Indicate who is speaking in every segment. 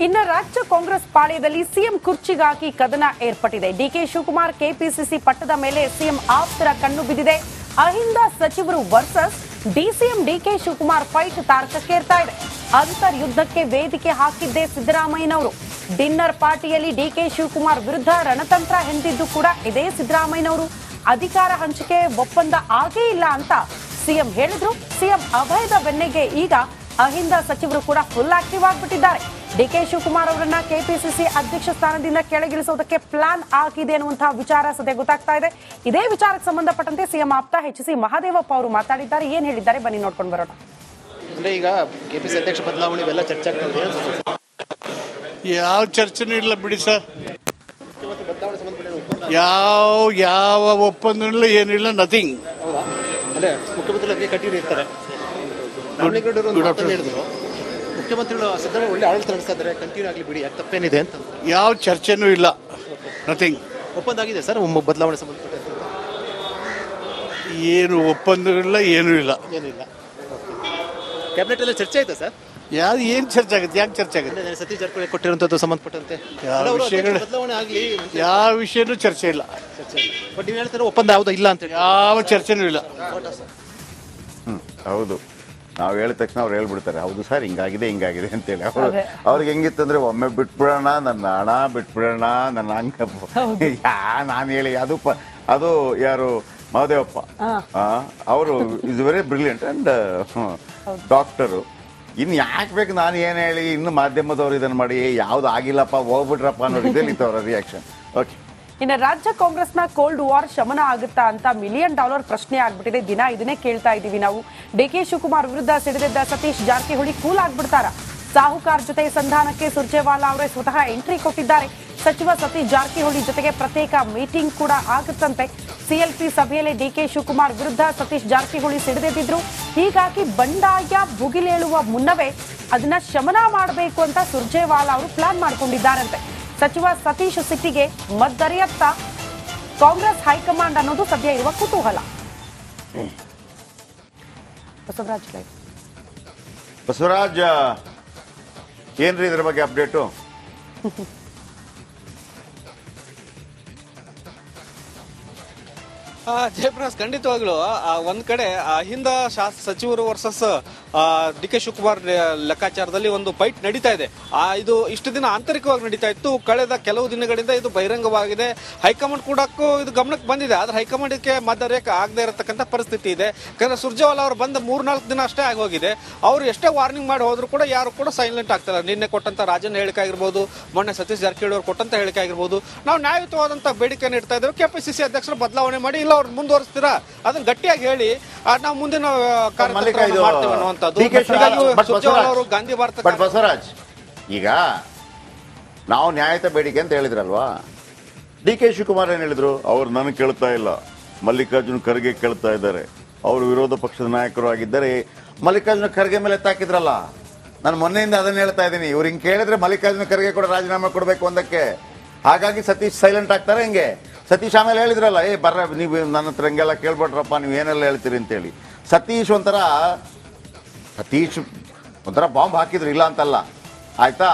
Speaker 1: ಇನ್ನು ರಾಜ್ಯ ಕಾಂಗ್ರೆಸ್ ಪಾಳ್ಯದಲ್ಲಿ ಸಿಎಂ ಕುರ್ಚಿಗಾಗಿ ಕದನ ಏರ್ಪಟ್ಟಿದೆ. ಡಿಕೆ ಶಿವಕುಮಾರ್ ಕೆಪಿಸಿಸಿ ಪಟ್ಟದ ಮೇಲೆ ಸಿಎಂ ಆಪ್ತರ ಕಣ್ಣು ಬಿದ್ದಿದೆ. ಅಹಿಂದ ಸಚಿವರು versus DCM DK Shivakumar fight ತಾರಕಕ್ಕೇರ್ತಾ ಇದೆ. ಅಂತರ್ ಯುದ್ಧಕ್ಕೆ ವೇದಿಕೆ ಹಾಕಿದ್ದೇ ಸಿದ್ದರಾಮಯ್ಯನವರು. ಡಿನ್ನರ್ ಪಾರ್ಟಿಯಲ್ಲಿ ಡಿಕೆ ಶಿವಕುಮಾರ್ ವಿರುದ್ಧ ರಣತಂತ್ರ ಹೆಂದಿದ್ದು ಕೂಡ ಇದೇ ಸಿದ್ದರಾಮಯ್ಯನವರು. ಅಧಿಕಾರ ಹಂಚಿಕೆ ಒಪ್ಪಂದ ಆಗೇ ಇಲ್ಲ ಅಂತ ಸಿಎಂ ಹೇಳಿದ್ರು. ಸಿಎಂ ಅಭಯದ ಬೆನ್ನಿಗೆ ಈಗ ಅಹಿಂದ ಸಚಿವರು ಕೂಡ ಫುಲ್ ಆಕ್ಟಿವ್ ಆಗಿಬಿಟ್ಟಿದ್ದಾರೆ. ಡಿಕೆ ಶಿವಕುಮಾರ್ ಅವರನ್ನ ಕೆಪಿಸಿಸಿ ಅಧ್ಯಕ್ಷ ಸ್ಥಾನದಿಂದ ಕೆಳಗಿಳಿಸೋದಕ್ಕೆ ಪ್ಲಾನ್ ಆಗಿದೆ ಅನ್ನುವಂತಹ ವಿಚಾರ ಸದ್ಯ ಗೊತ್ತಾಗ್ತಾ ಇದೆ. ಇದೇ ವಿಚಾರಕ್ಕೆ ಸಂಬಂಧಪಟ್ಟಂತೆ ಸಿಎಂ ಆಪ್ತ ಎಚ್.ಸಿ. ಮಹದೇವಪ್ಪ ಅವರು ಮಾತಾಡಿದ್ದಾರೆ. ಏನ್ ಹೇಳಿದ್ದಾರೆ ಬನ್ನಿ ನೋಡ್ಕೊಂಡು ಬರೋಣ.
Speaker 2: ಅಂದ್ರೆ ಈಗ ಕೆಪಿಸಿಸಿ ಅಧ್ಯಕ್ಷ ಬದಲಾವಣೆ ಇವೆಲ್ಲ ಚರ್ಚೆ ಆಗ್ತದೆ.
Speaker 3: ಯಾವ ಚರ್ಚೆನೂ ಇಲ್ಲ ಬಿಡಿ ಸರ್. ಯಾವ ಒಪ್ಪಂದ ಇಲ್ಲ, ಏನಿಲ್ಲ, ನಥಿಂಗ್.
Speaker 2: ಹೌದಾ? ಅದೇ ಮುಖ್ಯಮಂತ್ರಿ ಕಂಟಿನ್ಯೂ ಇರ್ತಾರೆ. ಮುಖ್ಯಮಂತ್ರಿಗಳು ಸಿದ್ದರಾಮಯ್ಯ ಒಳ್ಳೆ ಆಡಳಿತ ನಡೆಸ್ತಾ ಇದ್ದಾರೆ, ಕಂಟಿನ್ಯೂ ಆಗಲಿ ಬಿಡಿ, ಯಾಕೆ ತಪ್ಪೇನಿದೆ ಅಂತ.
Speaker 3: ಯಾವ ಚರ್ಚೆನೂ ಇಲ್ಲ, ನಥಿಂಗ್.
Speaker 2: ಒಪ್ಪಂದ ಆಗಿದೆ ಸರ್ ಬದಲಾವಣೆ ಸಂಬಂಧಪಟ್ಟ?
Speaker 3: ಏನು ಒಪ್ಪಂದ ಇಲ್ಲ, ಏನೂ ಇಲ್ಲ,
Speaker 2: ಏನಿಲ್ಲ. ಕ್ಯಾಬಿನೆಟ್ ಅಲ್ಲಿ ಚರ್ಚೆ ಆಯ್ತಾ ಸರ್?
Speaker 3: ಯಾವ್ದು ಏನು ಚರ್ಚೆ ಆಗುತ್ತೆ? ಯಾಕೆ ಚರ್ಚೆ ಆಗುತ್ತೆ?
Speaker 2: ಸತೀಶ್ ಜಾರಕಿಹೊಳಿ ಕೊಟ್ಟಿರುವಂತದ್ದು ಸಂಬಂಧಪಟ್ಟಂತೆ
Speaker 3: ಯಾವ ವಿಷಯಗಳು,
Speaker 2: ಬದಲಾವಣೆ ಆಗಲಿ,
Speaker 3: ಯಾವ ವಿಷಯನೂ ಚರ್ಚೆ ಇಲ್ಲ.
Speaker 2: ಬಟ್ ನೀವು ಹೇಳ್ತಾರೆ ಒಪ್ಪಂದ ಯಾವುದೋ ಇಲ್ಲ ಅಂತ.
Speaker 3: ಯಾವ ಚರ್ಚೆನೂ ಇಲ್ಲ.
Speaker 4: ಹೌದು, ನಾವು ಹೇಳಿದ ತಕ್ಷಣ ಅವ್ರು ಹೇಳ್ಬಿಡ್ತಾರೆ, ಹೌದು ಸರ್ ಹಿಂಗಾಗಿದೆ ಅಂತೇಳಿ. ಅವ್ರಿಗೆ ಹೆಂಗಿತ್ತಂದ್ರೆ ಒಮ್ಮೆ ಬಿಟ್ಬಿಡೋಣ, ನನ್ನ ಹಣ ಬಿಟ್ಬಿಡೋಣ, ನನ್ನ ಅಂಕ ನಾನು ಹೇಳಿ ಅದು ಯಾರು ಮಹದೇವಪ್ಪ ಅವರು is very brilliant and doctor. ಇನ್ನು ಯಾಕೆ ಬೇಕು ನಾನು ಏನು ಹೇಳಿ, ಇನ್ನು ಮಾಧ್ಯಮದವ್ರು ಇದನ್ನು ಮಾಡಿ ಯಾವ್ದು ಆಗಿಲ್ಲಪ್ಪ ಹೋಗ್ಬಿಟ್ರಪ್ಪ ಅನ್ನೋ ಇದೇನಿತ್ತು ಅವರ ರಿಯಾಕ್ಷನ್. ಓಕೆ,
Speaker 1: ಇನ್ನು ರಾಜ್ಯ ಕಾಂಗ್ರೆಸ್ನ ಕೋಲ್ಡ್ ವಾರ್ ಶಮನ ಆಗುತ್ತಾ ಅಂತ $1 ಮಿಲಿಯನ್ ಪ್ರಶ್ನೆ ಆಗ್ಬಿಟ್ಟಿದೆ. ದಿನ ಇದನ್ನೇ ಕೇಳ್ತಾ ಇದ್ದೀವಿ ನಾವು. ಡಿಕೆ ಶಿವಕುಮಾರ್ ವಿರುದ್ಧ ಸಿಡಿದಿದ್ದ ಸತೀಶ್ ಜಾರಕಿಹೊಳಿ ಕೂಲ್ ಆಗ್ಬಿಡ್ತಾರ? ಸಾಹುಕಾರ್ ಜೊತೆ ಸಂಧಾನಕ್ಕೆ ಸುರ್ಜೇವಾಲಾ ಅವರೇ ಸ್ವತಃ ಎಂಟ್ರಿ ಕೊಟ್ಟಿದ್ದಾರೆ. ಸಚಿವ ಸತೀಶ್ ಜಾರಕಿಹೊಳಿ ಜೊತೆಗೆ ಪ್ರತ್ಯೇಕ ಮೀಟಿಂಗ್ ಕೂಡ ಆಗುತ್ತಂತೆ. ಸಿಎಲ್ಪಿ ಸಭೆಯಲ್ಲಿ ಡಿಕೆ ಶಿವಕುಮಾರ್ ವಿರುದ್ಧ ಸತೀಶ್ ಜಾರಕಿಹೊಳಿ ಸಿಡಿದೆದ್ದಿದ್ರು. ಹೀಗಾಗಿ ಬಂಡಾಯ ಭುಗಿಲೇಳುವ ಮುನ್ನವೇ ಅದನ್ನ ಶಮನ ಮಾಡಬೇಕು ಅಂತ ಸುರ್ಜೇವಾಲಾ ಅವರು ಪ್ಲಾನ್ ಮಾಡಿಕೊಂಡಿದ್ದಾರಂತೆ. ಸಚಿವ ಸತೀಶ್ ಸಿಟ್ಟಿಗೆ ಮದ್ದರಿಯತ್ತ ಕಾಂಗ್ರೆಸ್ ಹೈಕಮಾಂಡ್ ಅನ್ನೋದು ಸದ್ಯ ಇರುವ ಕುತೂಹಲ.
Speaker 4: ಬಸವರಾಜ್, ಏನ್ರಿ ಇದ್ರ ಬಗ್ಗೆ ಅಪ್ಡೇಟು?
Speaker 5: ಜಯಪ್ರಕಾಶ್, ಖಂಡಿತವಾಗ್ಲು ಒಂದ್ ಕಡೆ ಅಹಿಂದ ಸಚಿವರು ವರ್ಸಸ್ ಡಿಕೆ ಶಿವಕುಮಾರ್ ಲೆಕ್ಕಾಚಾರದಲ್ಲಿ ಒಂದು ಫೈಟ್ ನಡೀತಾ ಇದೆ. ಇದು ಇಷ್ಟು ದಿನ ಆಂತರಿಕವಾಗಿ ನಡೀತಾ ಇತ್ತು. ಕಳೆದ ಕೆಲವು ದಿನಗಳಿಂದ ಇದು ಬಹಿರಂಗವಾಗಿದೆ. ಹೈಕಮಾಂಡ್ ಕೂಡ ಇದು ಗಮನಕ್ಕೆ ಬಂದಿದೆ. ಆದ್ರೆ ಹೈಕಮಾಂಡ್ ಇದಕ್ಕೆ ಮಧ್ಯರೇಖೆ ಆಗದೆ ಇರತಕ್ಕಂಥ ಪರಿಸ್ಥಿತಿ ಇದೆ. ಯಾಕಂದ್ರೆ ಸುರ್ಜೇವಾಲಾ ಅವರು ಬಂದ 3-4 ದಿನ ಅಷ್ಟೇ ಆಗೋಗಿದೆ. ಅವರು ಎಷ್ಟೇ ವಾರ್ನಿಂಗ್ ಮಾಡಿ ಹೋದ್ರು ಕೂಡ ಯಾರು ಕೂಡ ಸೈಲೆಂಟ್ ಆಗ್ತಾರೆ. ನಿನ್ನೆ ಕೊಟ್ಟಂತ ರಾಜನ್ ಹೇಳಿಕೆ ಆಗಿರ್ಬೋದು, ಮೊನ್ನೆ ಸತೀಶ್ ಜಾರಕಿಹೊಳಿ ಅವರು ಕೊಟ್ಟಂತ ಹೇಳಿಕೆ ಆಗಿರ್ಬೋದು, ನಾವು ನ್ಯಾಯಯುತವಾದಂತ ಬೇಡಿಕೆ ನೀಡ್ತಾ ಇದ್ದೇವೆ, ಕೆಪಿಸಿಸಿ ಅಧ್ಯಕ್ಷರು ಬದಲಾವಣೆ ಮಾಡಿ ಇಲ್ಲ ಅವ್ರು ಮುಂದುವರಿಸ್ತೀರಾ ಅದನ್ನ ಗಟ್ಟಿಯಾಗಿ ಹೇಳಿ ನಾವು ಮುಂದಿನ ಕಾರ್ಯಕ್ರಮ ಮಾಡ್ತೇವೆ ಅನ್ನುವಂಥದ್ದು. ಗಾಂಧಿ ಭಾರತ.
Speaker 4: ಬಟ್ ಬಸವರಾಜ್, ಈಗ ನಾವು ನ್ಯಾಯಯುತ ಬೇಡಿಕೆ ಅಂತ ಹೇಳಿದ್ರಲ್ವಾ, ಡಿಕೆ ಶಿವಕುಮಾರ್ ಏನ್ ಹೇಳಿದ್ರು? ಅವ್ರು ನನಗೆ ಕೇಳ್ತಾ ಇಲ್ಲ, ಮಲ್ಲಿಕಾರ್ಜುನ್ ಖರ್ಗೆ ಕೇಳ್ತಾ ಇದ್ದಾರೆ. ಅವರು ವಿರೋಧ ಪಕ್ಷದ ನಾಯಕರು ಆಗಿದ್ದಾರೆ. ಮಲ್ಲಿಕಾರ್ಜುನ ಖರ್ಗೆ ಮೇಲೆ ಎತ್ತಾಕಿದ್ರಲ್ಲ, ನಾನು ಮೊನ್ನೆಯಿಂದ ಅದನ್ನ ಹೇಳ್ತಾ ಇದ್ದೀನಿ. ಇವ್ರು ಹಿಂಗೆ ಕೇಳಿದ್ರೆ ಮಲ್ಲಿಕಾರ್ಜುನ ಖರ್ಗೆ ಕೂಡ ರಾಜೀನಾಮೆ ಕೊಡಬೇಕು ಅಂದಕ್ಕೆ. ಹಾಗಾಗಿ ಸತೀಶ್ ಸೈಲೆಂಟ್ ಆಗ್ತಾರೆ. ಹೆಂಗೆ ಸತೀಶ್ ಆಮೇಲೆ ಹೇಳಿದ್ರಲ್ಲ, ಬರ್ರ ನೀವು ನನ್ನ ಹತ್ರ ಹಿಂಗೆಲ್ಲ ಕೇಳ್ಬಿಟ್ರಪ್ಪ, ನೀವು ಏನೆಲ್ಲ ಹೇಳ್ತೀರಿ ಅಂತೇಳಿ. ಸತೀಶ್ ಒಂಥರ ಬಾಂಬ್ ಹಾಕಿದ್ರು, ಇಲ್ಲ ಅಂತಲ್ಲ, ಆಯ್ತಾ?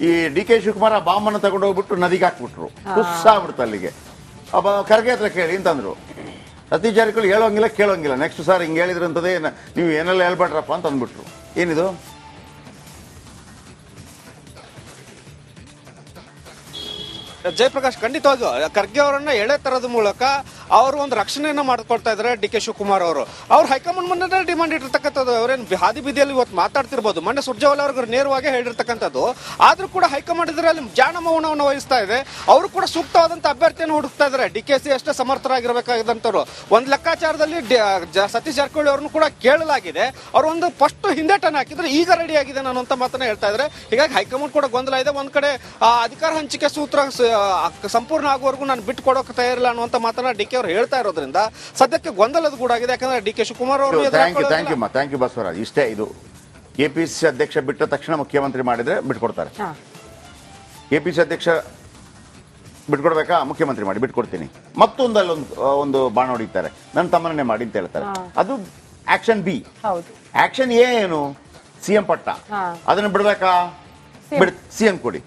Speaker 4: ಈ ಡಿ ಕೆ ಶಿವಕುಮಾರ್ ಆ ಬಾಂಬನ್ನು ತಗೊಂಡು ಹೋಗ್ಬಿಟ್ಟು ನದಿಗೆ ಹಾಕ್ಬಿಟ್ರು, ಹುಸ್ಸಾಗ್ಬಿಡ್ತು ಅಲ್ಲಿಗೆ. ಖರ್ಗೆ ಹತ್ರ ಕೇಳಿ ಅಂತಂದ್ರು. ಸತೀಶ್ ಜಾರಕಿಹೊಳಿ ಹೇಳೋಂಗಿಲ್ಲ ಕೇಳೋಂಗಿಲ್ಲ. ನೆಕ್ಸ್ಟ್ ಸಾರ್ ಹಿಂಗೆ ಹೇಳಿದ್ರು ಅಂತದೇ, ನೀವು ಏನೆಲ್ಲ ಹೇಳ್ಬೇಡ್ರಪ್ಪ ಅಂತ ಅಂದ್ಬಿಟ್ರು. ಏನಿದು?
Speaker 5: ಜಯಪ್ರಕಾಶ್, ಖಂಡಿತವಾಗಿಯೂ ಖರ್ಗೆ ಅವರನ್ನ ಎಳೆ ತರದ ಮೂಲಕ ಅವರು ಒಂದು ರಕ್ಷಣೆಯನ್ನ ಮಾಡ್ಕೊಳ್ತಾ ಇದ್ದಾರೆ ಡಿ ಕೆ ಶಿವಕುಮಾರ್ ಅವರು. ಅವ್ರು ಹೈಕಮಾಂಡ್ ಮುಂದೆ ಡಿಮಾಂಡ್ ಇಟ್ಟಿರ್ತಕ್ಕಂಥದ್ದು. ಅವರೇನು ಹಾದಿ ಬೀದಿಯಲ್ಲಿ ಇವತ್ತು ಮಾತಾಡ್ತಿರ್ಬೋದು, ಮೊನ್ನೆ ಸುರ್ಜೇವಾಲಾ ಅವ್ರಿಗೆ ನೇರವಾಗಿ ಹೇಳಿರ್ತಕ್ಕಂಥದ್ದು. ಆದ್ರೂ ಕೂಡ ಹೈಕಮಾಂಡ್ ಇದರಲ್ಲಿ ಜಾಣ ಮೌನವನ್ನು ವಹಿಸ್ತಾ ಇದೆ. ಅವರು ಕೂಡ ಸೂಕ್ತವಾದಂತ ಅಭ್ಯರ್ಥಿಯನ್ನು ಹುಡುಕ್ತಾ ಇದ್ದಾರೆ. ಡಿಕೆಸಿ ಅಷ್ಟೇ ಸಮರ್ಥರಾಗಿರ್ಬೇಕಾದಂತವ್ರು. ಒಂದು ಲೆಕ್ಕಾಚಾರದಲ್ಲಿ ಸತೀಶ್ ಜಾರಕಿಹೊಳಿ ಅವ್ರನ್ನು ಕೂಡ ಕೇಳಲಾಗಿದೆ. ಅವರು ಒಂದು ಫಸ್ಟ್ ಹಿಂದೇಟನ್ನು ಹಾಕಿದ್ರೆ ಈಗ ರೆಡಿ ಆಗಿದೆ ಅನ್ನುವಂತ ಮಾತನ್ನ ಹೇಳ್ತಾ ಇದ್ದಾರೆ. ಹೀಗಾಗಿ ಹೈಕಮಾಂಡ್ ಕೂಡ ಗೊಂದಲ ಇದೆ. ಒಂದ್ ಕಡೆ ಅಧಿಕಾರ ಹಂಚಿಕೆ ಸೂತ್ರ ಸಂಪೂರ್ಣ ಆಗುವವರೆಗೂ ನಾನು ಬಿಟ್ಟು ಕೊಡೋಕೆ ತಯಾರಿಲ್ಲ ಅನ್ನುವಂತ ಮಾತನ್ನ ಡಿ ಕೆ ಅವರು ಹೇಳ್ತಾ ಇರೋದ್ರಿಂದ ಸದ್ಯಕ್ಕೆ ಗೊಂದಲದ ಗೂಡಾಗಿದೆ. ಯಾಕಂದ್ರೆ ಡಿ ಕೆ ಶಿವಕುಮಾರ್ ಅವರು
Speaker 4: ಥ್ಯಾಂಕ್ ಯು ಬಸವರಾಜ್. ಇಷ್ಟೇ, ಇದು ಕೆಪಿಸಿಸಿ ಅಧ್ಯಕ್ಷ ಬಿಟ್ಟ ತಕ್ಷಣ ಮುಖ್ಯಮಂತ್ರಿ ಮಾಡಿದ್ರೆ ಬಿಟ್ಕೊಡ್ತಾರೆ. ಕೆಪಿಸಿಸಿ ಅಧ್ಯಕ್ಷ ಬಿಟ್ಕೊಡ್ಬೇಕಾ? ಮುಖ್ಯಮಂತ್ರಿ ಮಾಡಿ ಬಿಟ್ಕೊಡ್ತೀನಿ. ಮತ್ತೊಂದು ಅಲ್ಲೊಂದು ಬಾಣ ಹೊಡಿತಾರೆ, ನನ್ನ ತಮ್ಮನೇ ಮಾಡಿ ಅಂತ ಹೇಳ್ತಾರೆ. ಅದು ಆಕ್ಷನ್ ಬಿ. ಆಕ್ಷನ್ ಎ ಏನು? ಸಿಎಂ ಪಟ್ಟ, ಅದನ್ನ ಬಿಡ್ಬೇಕಾ? ಬಿಡ್ ಸಿಎಂ ಕೊಡಿ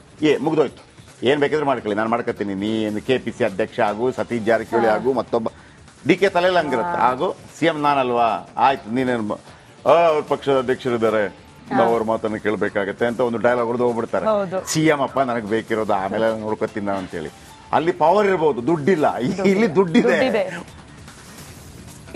Speaker 4: ಮುಗ್ದೋಯ್ತು. ಏನ್ ಬೇಕಾದ್ರೂ ಮಾಡ್ಕೊಳ್ಳಿ, ನಾನು ಮಾಡ್ಕೊತೀನಿ. ನೀನು KPC ಅಧ್ಯಕ್ಷ ಆಗು, ಸತೀಶ್ ಜಾರಕಿಹೊಳಿ ಆಗು, ಮತ್ತೊಬ್ಬ DK ತಲೆಯಲ್ಲಿ ಹಂಗಿರುತ್ತೆ ಆಗು, CM ನಾನಲ್ವಾ, ಆಯ್ತು ನೀನೇನು ಅವ್ರ ಪಕ್ಷದ ಅಧ್ಯಕ್ಷರಿದ್ದಾರೆ, ಅವ್ರ ಮಾತನ್ನು ಕೇಳಬೇಕಾಗತ್ತೆ ಅಂತ ಒಂದು ಡೈಲಾಗ್ ಹೊಡೆದು ಹೋಗ್ಬಿಡ್ತಾರೆ. CM ಅಪ್ಪ ನನಗೆ ಬೇಕಿರೋದು, ಆಮೇಲೆ ನೋಡ್ಕೊತೀನಿ ನಾನು ಅಂತೇಳಿ. ಅಲ್ಲಿ ಪವರ್ ಇರಬಹುದು, ದುಡ್ಡಿಲ್ಲ. ಇಲ್ಲಿ ದುಡ್ಡಿದೆ.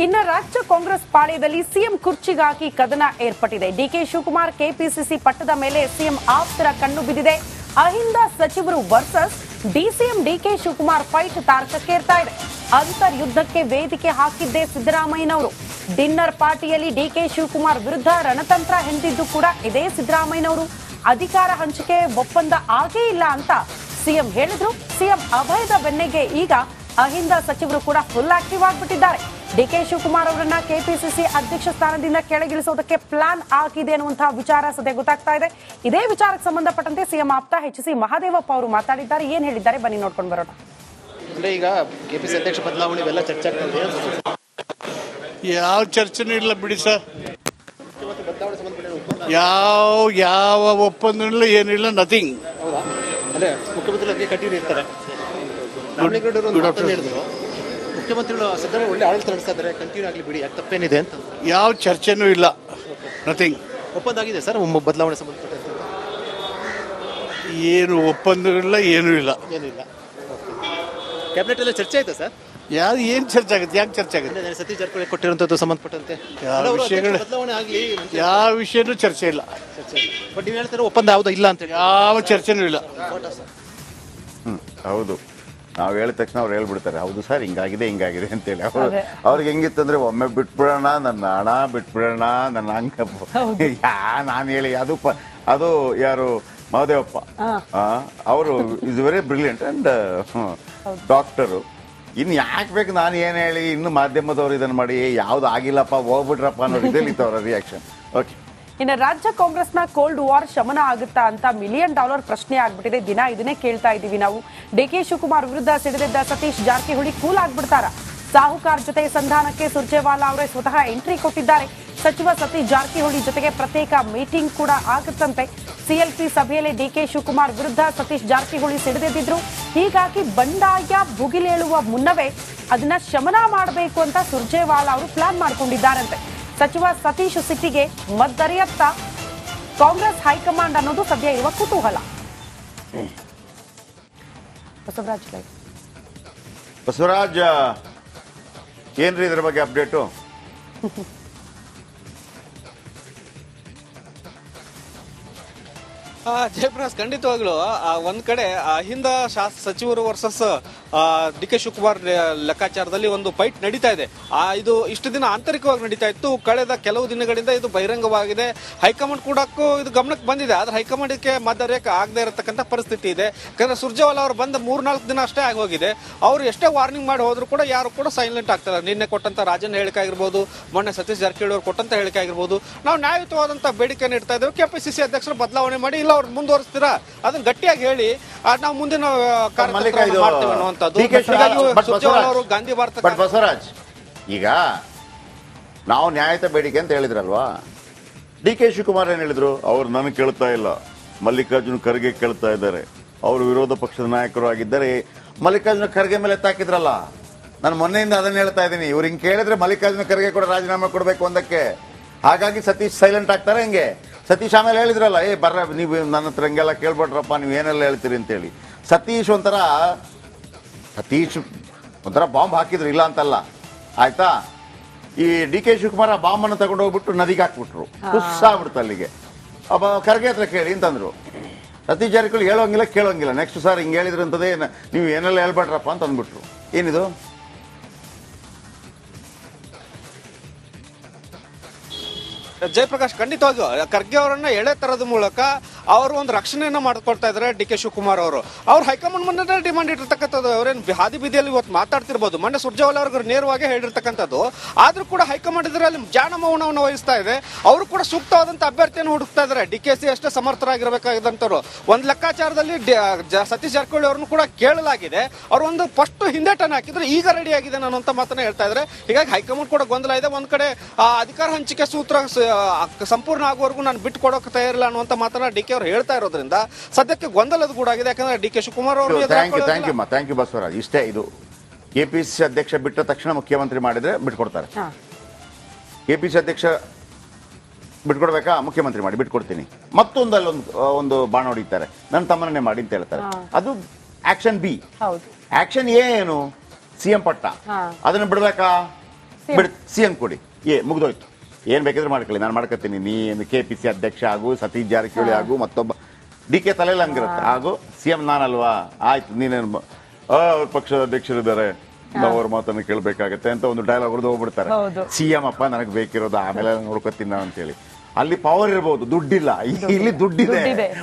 Speaker 1: ಇನ್ನು ರಾಜ್ಯ ಕಾಂಗ್ರೆಸ್ ಪಾಳ್ಯದಲ್ಲಿ ಸಿಎಂ ಕುರ್ಚಿಗಾಗಿ ಕದನ ಏರ್ಪಟ್ಟಿದೆ. DK ಶಿವಕುಮಾರ್ KPCC ಪಟ್ಟದ ಮೇಲೆ ಸಿಎಂ ಆಪ್ತರ ಕಣ್ಣು ಬಿದ್ದಿದೆ. ಅಹಿಂದ ಸಚಿವರು versus DCM DK Shivakumar fight ತಾರಕಕ್ಕೇರ್ತಾ ಇದೆ. ಅಂತರ್ ಯುದ್ಧಕ್ಕೆ ವೇದಿಕೆ ಹಾಕಿದ್ದೇ ಸಿದ್ದರಾಮಯ್ಯನವರು. ಡಿನ್ನರ್ ಪಾರ್ಟಿಯಲ್ಲಿ DK ಶಿವಕುಮಾರ್ ವಿರುದ್ಧ ರಣತಂತ್ರ ಹೆಣೆದಿದ್ದು ಕೂಡ ಇದೇ ಸಿದ್ದರಾಮಯ್ಯನವರು. ಅಧಿಕಾರ ಹಂಚಿಕೆ ಒಪ್ಪಂದ ಆಗೇ ಇಲ್ಲ ಅಂತ ಸಿಎಂ ಹೇಳಿದ್ರು. ಸಿಎಂ ಅಭಯದ ಬೆನ್ನಿಗೆ ಈಗ ಅಹಿಂದ ಸಚಿವರು ಕೂಡ ಫುಲ್ ಆಕ್ಟಿವ್ ಆಗಿಬಿಟ್ಟಿದ್ದಾರೆ. DK ಶಿವಕುಮಾರ್ ಅವರನ್ನ KPCC ಅಧ್ಯಕ್ಷ ಸ್ಥಾನದಿಂದ ಕೆಳಗಿಳಿಸೋದಕ್ಕೆ ಪ್ಲಾನ್ ಆಗಿದೆ ಅನ್ನುವಂತಹ ವಿಚಾರ ಸದ್ಯ ಗೊತ್ತಾಗ್ತಾ ಇದೆ. ಇದೇ ವಿಚಾರಕ್ಕೆ ಸಂಬಂಧಪಟ್ಟಂತೆ ಸಿಎಂ ಆಪ್ತ HC ಮಹದೇವಪ್ಪ ಅವರು ಮಾತಾಡಿದ್ದಾರೆ. ಏನ್ ಹೇಳಿದ್ದಾರೆ ಬನ್ನಿ ನೋಡ್ಕೊಂಡು ಬರೋಣ.
Speaker 2: ಅಂದ್ರೆ ಈಗ KPCC ಅಧ್ಯಕ್ಷ ಬದಲಾವಣೆ ಇವೆಲ್ಲ ಚರ್ಚೆ ಆಗ್ತದೆ.
Speaker 3: ಯಾವ ಚರ್ಚೆನೂ ಇಲ್ಲ ಬಿಡಿ ಸರ್.
Speaker 2: ಬದಲಾವಣೆ ಸಂಬಂಧಪಟ್ಟ
Speaker 3: ಯಾವ ಒಪ್ಪಂದ ಇಲ್ಲ, ಏನಿಲ್ಲ, ನಥಿಂಗ್.
Speaker 2: ಹೌದಾ? ಅಂದ್ರೆ ಮುಖ್ಯಮಂತ್ರಿ ಕಂಟಿನ್ಯೂ ಇರ್ತಾರೆ. ರಾಮಲಿಂಗೇಗೌಡರು ಒಂದು ಮಾತನ್ನ ಹೇಳಿದ್ರು, ಮುಖ್ಯಮಂತ್ರಿಗಳು ಸಿದ್ದರಾಮಯ್ಯ ಒಳ್ಳೆ ಆಡಳಿತ ನಡೆಸ್ತಾ ಇದ್ದಾರೆ, ಕಂಟಿನ್ಯೂ ಆಗಲಿ ಬಿಡಿ, ಯಾಕೆ ತಪ್ಪೇನಿದೆ ಅಂತ.
Speaker 3: ಯಾವ ಚರ್ಚೆನೂ ಇಲ್ಲ, ನಥಿಂಗ್.
Speaker 2: ಒಪ್ಪಂದ ಆಗಿದೆ ಸರ್ ಬದಲಾವಣೆ ಸಂಬಂಧಪಟ್ಟಂತೆ?
Speaker 3: ಏನು ಒಪ್ಪಂದ ಇಲ್ಲ, ಏನೂ ಇಲ್ಲ.
Speaker 2: ಏನಿಲ್ಲ. ಕ್ಯಾಬಿನೆಟ್ ಅಲ್ಲಿ ಚರ್ಚೆ ಆಯ್ತಾ ಸರ್?
Speaker 3: ಏನ್ ಚರ್ಚೆ ಆಗುತ್ತೆ? ಯಾಕೆ ಚರ್ಚೆ ಆಗುತ್ತೆ?
Speaker 2: ಅಂದ್ರೆ ಸತೀಶ್ ಜಾರಕಿಹೊಳಿ ಕೊಟ್ಟಿರುವಂತದ್ದು ಸಂಬಂಧಪಟ್ಟಂತೆ
Speaker 3: ಯಾವ ವಿಷಯಗಳು
Speaker 2: ಬದಲಾವಣೆ ಆಗಲಿ
Speaker 3: ಯಾವ ವಿಷಯನೂ ಚರ್ಚೆ ಇಲ್ಲ.
Speaker 2: ಬಟ್ ನೀವು ಹೇಳ್ತಾರೆ ಒಪ್ಪಂದ ಯಾವುದೋ ಇಲ್ಲ ಅಂತ ಹೇಳಿ.
Speaker 3: ಯಾವ ಚರ್ಚೆನೂ ಇಲ್ಲ.
Speaker 4: ಹೌದು, ನಾವು ಹೇಳಿದ ತಕ್ಷಣ ಅವ್ರು ಹೇಳ್ಬಿಡ್ತಾರೆ, ಹೌದು ಸರ್ ಹಿಂಗಾಗಿದೆ ಅಂತೇಳಿ. ಅವ್ರಿಗೆ ಹೆಂಗಿತ್ತಂದ್ರೆ ಒಮ್ಮೆ ಬಿಟ್ಬಿಡೋಣ, ನನ್ನ ಹಣ ಬಿಟ್ಬಿಡೋಣ, ನನ್ನ ಅಂಕ ನಾನು ಹೇಳಿ ಅದು ಯಾರು ಮಹದೇವಪ್ಪ ಅವರು is very brilliant and doctor. ಇನ್ನು ಯಾಕೆ ಬೇಕು ನಾನು ಏನು ಹೇಳಿ, ಇನ್ನು ಮಾಧ್ಯಮದವ್ರು ಇದನ್ನ ಮಾಡಿ ಯಾವ್ದು ಆಗಿಲ್ಲಪ್ಪ ಹೋಗ್ಬಿಟ್ರಪ್ಪ ಅನ್ನೋ ರೀತಿಯಲ್ಲಿ ಅವರ ರಿಯಾಕ್ಷನ್. ಓಕೆ,
Speaker 1: ಇನ್ನು ರಾಜ್ಯ ಕಾಂಗ್ರೆಸ್ನ ಕೋಲ್ಡ್ ವಾರ್ ಶಮನ ಆಗುತ್ತಾ ಅಂತ $1 ಮಿಲಿಯನ್ ಪ್ರಶ್ನೆ ಆಗ್ಬಿಟ್ಟಿದೆ. ದಿನ ಇದನ್ನೇ ಕೇಳ್ತಾ ಇದೀವಿ ನಾವು. DK ಶಿವಕುಮಾರ್ ವಿರುದ್ಧ ಸಿಡಿದಿದ್ದ ಸತೀಶ್ ಜಾರಕಿಹೊಳಿ ಕೂಲ್ ಆಗ್ಬಿಡ್ತಾರ? ಸಾಹುಕಾರ್ ಜೊತೆ ಸಂಧಾನಕ್ಕೆ ಸುರ್ಜೇವಾಲಾ ಅವರೇ ಸ್ವತಃ ಎಂಟ್ರಿ ಕೊಟ್ಟಿದ್ದಾರೆ. ಸಚಿವ ಸತೀಶ್ ಜಾರಕಿಹೊಳಿ ಜೊತೆಗೆ ಪ್ರತ್ಯೇಕ ಮೀಟಿಂಗ್ ಕೂಡ ಆಗುತ್ತಂತೆ. CLP ಸಭೆಯಲ್ಲಿ DK ಶಿವಕುಮಾರ್ ವಿರುದ್ಧ ಸತೀಶ್ ಜಾರಕಿಹೊಳಿ ಸಿಡಿದೆದ್ದಿದ್ರು. ಹೀಗಾಗಿ ಬಂಡಾಯ ಭುಗಿಲೇಳುವ ಮುನ್ನವೇ ಅದನ್ನ ಶಮನ ಮಾಡಬೇಕು ಅಂತ ಸುರ್ಜೇವಾಲಾ ಅವರು ಪ್ಲಾನ್ ಮಾಡಿಕೊಂಡಿದ್ದಾರಂತೆ. ಸಚಿವ ಸತೀಶ್ ಸಿಟ್ಟಿಗೆ ಮದ್ದರಿಯತ್ತ ಕಾಂಗ್ರೆಸ್ ಹೈಕಮಾಂಡ್ ಅನ್ನೋದು ಸದ್ಯ ಇರುವ ಕುತೂಹಲ.
Speaker 4: ಬಸವರಾಜ್ ಏನ್ರಿ ಇದ್ರ ಬಗ್ಗೆ ಅಪ್ಡೇಟು?
Speaker 5: ಜಯಪ್ರಕಾಶ್, ಖಂಡಿತವಾಗ್ಲು ಒಂದ್ ಕಡೆ ಅಹಿಂದ ಸಚಿವರು ವರ್ಸಸ್ DK ಶಿವಕುಮಾರ್ ಲೆಕ್ಕಾಚಾರದಲ್ಲಿ ಒಂದು ಫೈಟ್ ನಡೀತಾ ಇದೆ. ಇದು ಇಷ್ಟು ದಿನ ಆಂತರಿಕವಾಗಿ ನಡೀತಾ ಇತ್ತು. ಕಳೆದ ಕೆಲವು ದಿನಗಳಿಂದ ಇದು ಬಹಿರಂಗವಾಗಿದೆ. ಹೈಕಮಾಂಡ್ ಕೂಡಕ್ಕೂ ಇದು ಗಮನಕ್ಕೆ ಬಂದಿದೆ. ಆದ್ರೆ ಹೈಕಮಾಂಡ್ಗೆ ಮಧ್ಯರೇಖೆ ಆಗದೆ ಇರತಕ್ಕಂಥ ಪರಿಸ್ಥಿತಿ ಇದೆ. ಯಾಕಂದ್ರೆ ಸುರ್ಜೇವಾಲಾ ಅವರು ಬಂದ 3-4 ದಿನ ಅಷ್ಟೇ ಆಗೋಗಿದೆ. ಅವರು ಎಷ್ಟೇ ವಾರ್ನಿಂಗ್ ಮಾಡಿ ಹೋದ್ರು ಕೂಡ ಯಾರು ಕೂಡ ಸೈಲೆಂಟ್ ಆಗ್ತಾರೆ. ನಿನ್ನೆ ಕೊಟ್ಟಂತ ರಾಜನ್ ಹೇಳಿಕೆ ಆಗಿರ್ಬೋದು, ಮೊನ್ನೆ ಸತೀಶ್ ಜಾರಕಿಹೊಳಿ ಅವರು ಕೊಟ್ಟಂತ ಹೇಳಿಕೆ ಆಗಿರ್ಬೋದು, ನಾವು ನ್ಯಾಯಯುತವಾದಂತ ಬೇಡಿಕೆ ಇಡ್ತಾ ಇದ್ದೇವೆ. KPCC ಅಧ್ಯಕ್ಷರು ಬದಲಾವಣೆ ಮಾಡಿ, ಇಲ್ಲ ಅವ್ರು ಮುಂದುವರಿಸ್ತೀರಾ ಅದನ್ನ ಗಟ್ಟಿಯಾಗಿ ಹೇಳಿ, ನಾವು ಮುಂದಿನ ಕಾರ್ಯಕ್ರಮ ಮಾಡ್ತೇವೆ ಅನ್ನುವಂಥದ್ದು. ಗಾಂಧಿ ಭಾರತ.
Speaker 4: ಬಟ್ ಬಸವರಾಜ್, ಈಗ ನಾವು ನ್ಯಾಯಯುತ ಬೇಡಿಕೆ ಅಂತ ಹೇಳಿದ್ರಲ್ವಾ, DK ಶಿವಕುಮಾರ್ ಏನ್ ಹೇಳಿದ್ರು? ಅವ್ರು ನನಗೆ ಕೇಳ್ತಾ ಇಲ್ಲ, ಮಲ್ಲಿಕಾರ್ಜುನ್ ಖರ್ಗೆ ಕೇಳ್ತಾ ಇದ್ದಾರೆ. ಅವರು ವಿರೋಧ ಪಕ್ಷದ ನಾಯಕರು ಆಗಿದ್ದಾರೆ. ಮಲ್ಲಿಕಾರ್ಜುನ ಖರ್ಗೆ ಮೇಲೆ ಎತ್ತಾಕಿದ್ರಲ್ಲ, ನಾನು ಮೊನ್ನೆಯಿಂದ ಅದನ್ನ ಹೇಳ್ತಾ ಇದ್ದೀನಿ. ಇವ್ರು ಹಿಂಗೆ ಕೇಳಿದ್ರೆ ಮಲ್ಲಿಕಾರ್ಜುನ ಖರ್ಗೆ ಕೂಡ ರಾಜೀನಾಮೆ ಕೊಡಬೇಕು ಒಂದಕ್ಕೆ. ಹಾಗಾಗಿ ಸತೀಶ್ ಸೈಲೆಂಟ್ ಆಗ್ತಾರೆ. ಹೆಂಗೆ ಸತೀಶ್ ಆಮೇಲೆ ಹೇಳಿದ್ರಲ್ಲ, ಬರ್ರ ನೀವು ನನ್ನ ಹತ್ರ ಹಂಗೆಲ್ಲ ಕೇಳ್ಬಿಟ್ರಪ್ಪ, ನೀವು ಏನೆಲ್ಲ ಹೇಳ್ತೀರಿ ಅಂತೇಳಿ. ಸತೀಶ್ ಒಂಥರ ಬಾಂಬ್ ಹಾಕಿದ್ರು, ಇಲ್ಲ ಅಂತಲ್ಲ, ಆಯ್ತಾ? ಈ DK ಶಿವಕುಮಾರ್ ಆ ಬಾಂಬನ್ನು ತಗೊಂಡು ಹೋಗ್ಬಿಟ್ಟು ನದಿಗೆ ಹಾಕ್ಬಿಟ್ರು, ಹುಸ್ಸಾಗ್ಬಿಡ್ತು ಅಲ್ಲಿಗೆ. ಖರ್ಗೆ ಹತ್ರ ಕೇಳಿ ಅಂತಂದ್ರು. ಸತೀಶ್ ಜಾರಕಿಹೊಳಿ ಹೇಳೋಂಗಿಲ್ಲ ಕೇಳೋಂಗಿಲ್ಲ. ನೆಕ್ಸ್ಟ್ ಸರ್ ಹಿಂಗೆ ಹೇಳಿದ್ರು ಅಂತದೇ, ನೀವು ಏನೆಲ್ಲ ಹೇಳ್ಬೇಡ್ರಪ್ಪ ಅಂತ ಅಂದ್ಬಿಟ್ರು. ಏನಿದು?
Speaker 5: ಜಯಪ್ರಕಾಶ್, ಖಂಡಿತವಾಗಿಯೂ ಖರ್ಗೆ ಅವರನ್ನ ಎಳೆ ತರದ ಮೂಲಕ ಅವರು ಒಂದು ರಕ್ಷಣೆಯನ್ನ ಮಾಡ್ಕೊಳ್ತಾ ಇದ್ದಾರೆ DK ಶಿವಕುಮಾರ್ ಅವರು. ಅವ್ರು ಹೈಕಮಾಂಡ್ ಮುಂದೆ ಡಿಮಾಂಡ್ ಇಟ್ಟಿರ್ತಕ್ಕಂಥದ್ದು. ಅವರೇನು ಹಾದಿ ಬೀದಿಯಲ್ಲಿ ಇವತ್ತು ಮಾತಾಡ್ತಿರ್ಬೋದು, ಮೊನ್ನೆ ಸುರ್ಜೇವಾಲಾ ಅವ್ರಿಗೆ ನೇರವಾಗಿ ಹೇಳಿರ್ತಕ್ಕಂಥದ್ದು. ಆದ್ರೂ ಕೂಡ ಹೈಕಮಾಂಡ್ ಇದರಲ್ಲಿ ಜಾಣ ಮೌನವನ್ನು ವಹಿಸ್ತಾ ಇದೆ. ಅವರು ಕೂಡ ಸೂಕ್ತವಾದಂತ ಅಭ್ಯರ್ಥಿಯನ್ನು ಹುಡುಕ್ತಾ ಇದ್ದಾರೆ. DKC ಅಷ್ಟೇ ಸಮರ್ಥರಾಗಿರಬೇಕಾದಂತವ್ರು. ಒಂದ್ ಲೆಕ್ಕಾಚಾರದಲ್ಲಿ ಸತೀಶ್ ಜಾರಕಿಹೊಳಿ ಅವ್ರನ್ನು ಕೂಡ ಕೇಳಲಾಗಿದೆ. ಅವ್ರು ಒಂದು ಫಸ್ಟ್ ಹಿಂದೇಟನ್ನು ಹಾಕಿದ್ರೆ ಈಗ ರೆಡಿ ಆಗಿದೆ ಅನ್ನುವಂತ ಮಾತನ್ನ ಹೇಳ್ತಾ ಇದ್ದಾರೆ. ಹೀಗಾಗಿ ಹೈಕಮಾಂಡ್ ಕೂಡ ಗೊಂದಲ ಇದೆ. ಒಂದ್ ಕಡೆ ಅಧಿಕಾರ ಹಂಚಿಕೆ ಸೂತ್ರ ಸಂಪೂರ್ಣ ಆಗುವವರೆಗೂ ನಾನು ಬಿಟ್ಟು ಕೊಡೋಕೆ ತಯಾರಿಲ್ಲ ಅನ್ನುವಂತ ಮಾತನ್ನ DK ಅವರು ಹೇಳ್ತಾ ಇರೋದ್ರಿಂದ ಸದ್ಯಕ್ಕೆ ಗೊಂದಲದ ಗೂಡಾಗಿದೆ. ಯಾಕಂದ್ರೆ ಡಿ ಕೆ ಶಿವಕುಮಾರ್ ಅವರು
Speaker 4: ಥ್ಯಾಂಕ್ ಯು ಬಸವರಾಜ್. ಇಷ್ಟೇ ಇದು. ಕೆಪಿಸಿಸಿ ಅಧ್ಯಕ್ಷ ಬಿಟ್ಟ ತಕ್ಷಣ ಮುಖ್ಯಮಂತ್ರಿ ಮಾಡಿದ್ರೆ ಬಿಟ್ಕೊಡ್ತಾರೆ.
Speaker 1: ಹಾ.
Speaker 4: ಕೆಪಿಸಿ ಅಧ್ಯಕ್ಷ ಬಿಟ್ಕೊಡ್ಬೇಕಾ, ಮುಖ್ಯಮಂತ್ರಿ ಮಾಡಿ ಬಿಟ್ಕೊಡ್ತೀನಿ. ಮತ್ತೊಂದು ಒಂದು ಬಾಣ ಹೊಡಿತಾರೆ, ನನ್ನ ತಮ್ಮನೇ ಮಾಡಿ ಅಂತ ಹೇಳ್ತಾರೆ. ಅದು ಆಕ್ಷನ್ ಬಿ.
Speaker 1: ಹೌದು.
Speaker 4: ಆಕ್ಷನ್ ಎ ಏನು? ಸಿಎಂ ಪಟ್ಟ. ಅದನ್ನ ಬಿಡ್ಬೇಕಾ? ಸಿಎಂ ಕೊಡಿ. ಮುಗ್ದೋಯ್ತು. ಏನ್ ಬೇಕಿದ್ರೆ ಮಾಡ್ಕೊಳ್ಳಿ, ನಾನು ಮಾಡ್ಕೊತೀನಿ. ನೀನು ಕೆಪಿಸಿ ಅಧ್ಯಕ್ಷ ಆಗು, ಸತೀಶ್ ಜಾರಕಿಹೊಳಿ ಆಗು, ಮತ್ತೊಬ್ಬ ಡಿ ಕೆ ತಲೆಯಲ್ಲಿ ಹಂಗಿರುತ್ತೆ ಆಗು. ಸಿಎಂ ನಾನಲ್ವಾ, ಆಯ್ತು ನೀನೇನು ಪಕ್ಷದ ಅಧ್ಯಕ್ಷರಿದ್ದಾರೆ, ನಾವು ಅವ್ರ ಮಾತನ್ನು ಕೇಳಬೇಕಾಗತ್ತೆ ಅಂತ ಒಂದು ಡೈಲಾಗ್ ಹೊಡೆದು ಹೋಗ್ಬಿಡ್ತಾರೆ. ಸಿಎಂ ಅಪ್ಪ ನನಗೆ ಬೇಕಿರೋದು, ಆಮೇಲೆ ನೋಡ್ಕೊತೀನಿ ನಾನು ಅಂತೇಳಿ. ಅಲ್ಲಿ ಪವರ್ ಇರ್ಬೋದು, ದುಡ್ಡಿಲ್ಲ. ಇಲ್ಲಿ ದುಡ್ಡಿದೆ,